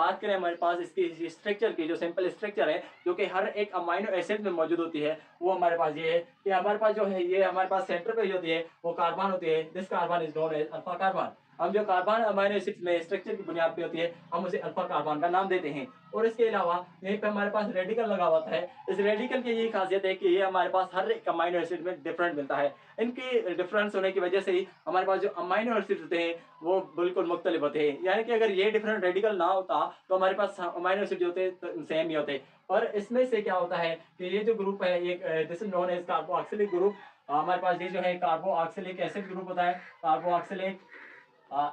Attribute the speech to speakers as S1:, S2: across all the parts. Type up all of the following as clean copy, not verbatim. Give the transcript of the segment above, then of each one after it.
S1: बात करें हमारे पास इसकी स्ट्रक्चर की, जो सिंपल स्ट्रक्चर है जो कि हर एक अमाइनो एसिड में मौजूद होती है, वो हमारे पास ये है कि हमारे पास जो है ये हमारे पास सेंटर पे होती है वो कार्बन होती है। This carbon is known as alpha carbon. हम जो कार्बन अमाइनो एसिड में स्ट्रक्चर की बुनियाद पे होती है हम उसे अल्फा कार्बन का नाम देते हैं। और इसके अलावा यहीं पे हमारे पास रेडिकल लगा होता है। इस रेडिकल की यही खासियत है कि ये हमारे पास हर एक अमाइनो एसिड में डिफरेंट मिलता है। इनकी डिफरेंस होने की वजह से ही हमारे पास जो अमाइनो एसिड होते हैं वो बिल्कुल मुख्तलिफ होते हैं। यानी कि अगर ये डिफरेंट रेडिकल ना होता तो हमारे पास अमाइनो एसिड जो होते तो सेम ही होते। और इसमें से क्या होता है कि ये जो ग्रुप है ये this is known as carboxylic group. हमारे पास ये जो है कार्बोक्सिलिक एसिड ग्रुप होता है, कार्बोक्सिलिक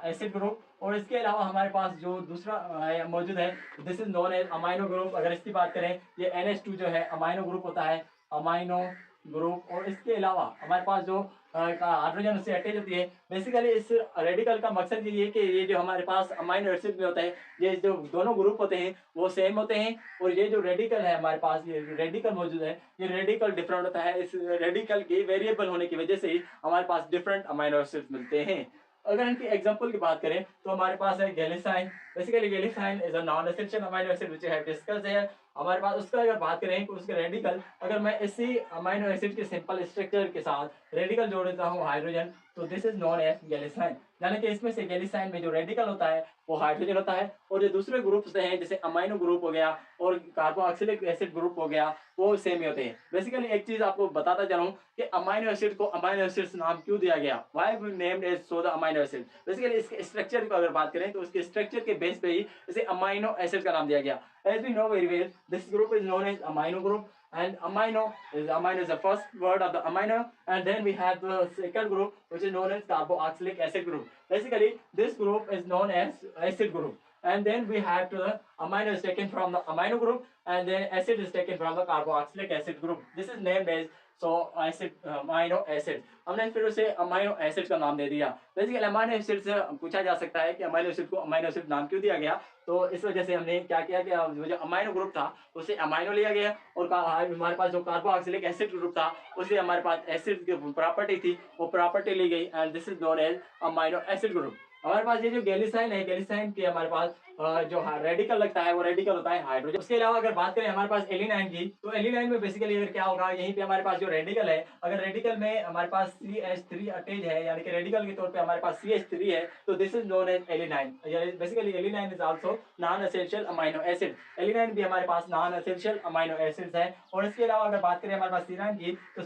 S1: एसिड ग्रुप। और इसके अलावा हमारे पास जो दूसरा मौजूद है this is known as amino group. अगर इसकी बात करें ये NH2 जो है अमाइनो ग्रुप होता है, अमाइनो ग्रुप। और इसके अलावा हमारे पास जो हाइड्रोजन उससे अटैच होती है। बेसिकली इस रेडिकल का मकसद ये है कि ये जो हमारे पास अमाइनो एसिड में होता है ये जो दोनों ग्रुप होते हैं वो सेम होते हैं। और ये जो रेडिकल है हमारे पास ये रेडिकल मौजूद है ये रेडिकल डिफरेंट होता है। इस रेडिकल के वेरिएबल होने की वजह से ही हमारे पास डिफरेंट अमाइनो एसिड मिलते हैं। अगर इनकी एग्जांपल की बात करें तो हमारे पास है glycine. Basically glycine is a non essential amino acid which है डिस्कस्ड है। हमारे पास उसका अगर बात करें तो उसके रेडिकल अगर मैं इसी अमाइनो एसिड के सिंपल स्ट्रक्चर के साथ रेडिकल जोड़ देता हूँ हाइड्रोजन तो दिस इज नोन एज गैलिसाइन। यानी कि इसमें से गैलिसाइन में जो रेडिकल होता है वो हाइड्रोजन होता है और जो दूसरे ग्रुप हैं जैसे अमाइनो ग्रुप हो गया और कार्बोक्सिलिक एसिड ग्रुप हो गया वो सेम ही होते हैं। बेसिकली एक चीज आपको बताता चलूं कि अमाइनो एसिड को अमाइनो एसिड्स नाम क्यों दिया गया, why we named as so the amino acid. Basically इसके स्ट्रक्चर को अगर बात करें तो उसके स्ट्रक्चर के बेस पे ही इसे अमाइनो एसिड का नाम दिया गया। As we know very well, this group is known as amino group, and amino is the first word of the amino, and then we have the second group which is known as carboxylic acid group. Basically, this group is known as acid group, and then we have the amino is taken from the amino group, and then acid is taken from the carboxylic acid group. This is named as acid amino acid. हमने फिर उसे amino acid का नाम दे दिया। Basically amino acid से पूछा जा सकता है कि अमाइनो एसिड को अमाइनो एसिड नाम क्यों दिया गया। तो इस वजह से हमने क्या किया कि जो अमाइनो ग्रुप था उसे अमाइनो लिया गया और हमारे पास जो कार्बोक्सिलिक एसिड ग्रुप था उसे हमारे पास एसिड की प्रॉपर्टी थी वो प्रॉपर्टी ली गई and this is known as amino acid group. हमारे पास ये जो गैलिसाइन है गैलिसाइन के हमारे पास जो रेडिकल लगता है वो रेडिकल होता है हाइड्रोजन। उसके अलावा अगर बात करें हमारे पास एलिनाइन की तो एलिनाइन में बेसिकली अगर क्या होगा यहीं पे हमारे पास जो रेडिकल है अगर रेडिकल में हमारे पास CH3 अटैच है यानी कि रेडिकल के तौर पे हमारे पास CH3 है तो this is known as alanine. Basically alanine is also non essential amino acid. Alanine भी हमारे पास नॉन एसेंशियल अमाइनो एसिड्स है। और इसके अलावा अगर बात करें हमारे पास सीनाइन की तो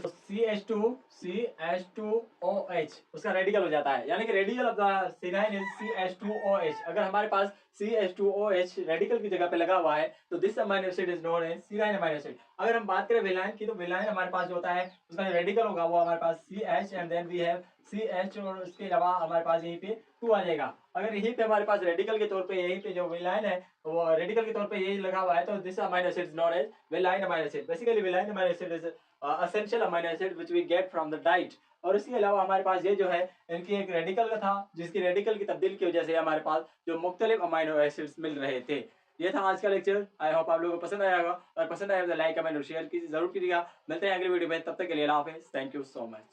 S1: CH2OH उसका रेडिकल हो जाता है यानी कि radical of the serine is CH2OH। अगर हमारे पास CH2OH रेडिकल की जगह पे लगा हुआ है तो this amino acid is known as serine amino acid. अगर हम बात करें विलाइन की तो विलाइन हमारे पास जो होता है उसका जो रेडिकल होगा वो हमारे पास CH and then we have CH और उसके अलावा हमारे पास यहीं पे 2 आ जाएगा। अगर यहीं पे हमारे पास रेडिकल के तौर पे यहीं पे जो विलाइन है वो रेडिकल के तौर पे यही लगा हुआ है तो this amino acid is known as valine amino acid. Basically valine amino acid is essential amino acid which we get from the diet. और इसके अलावा हमारे पास ये जो है इनकी एक रेडिकल का था जिसकी रेडिकल की तब्दील की वजह से हमारे पास जो मुख्तलिफ अमाइनो एसिड्स मिल रहे थे। ये था आज का लेक्चर। आई होप आप लोगों को पसंद आया होगा और पसंद आया तो लाइक कमेंट और शेयर कीजिए जरूर कीजिएगा। मिलते हैं अगली वीडियो में, तब तक के लिए अल्लाह हाफिज़। Thank you so much.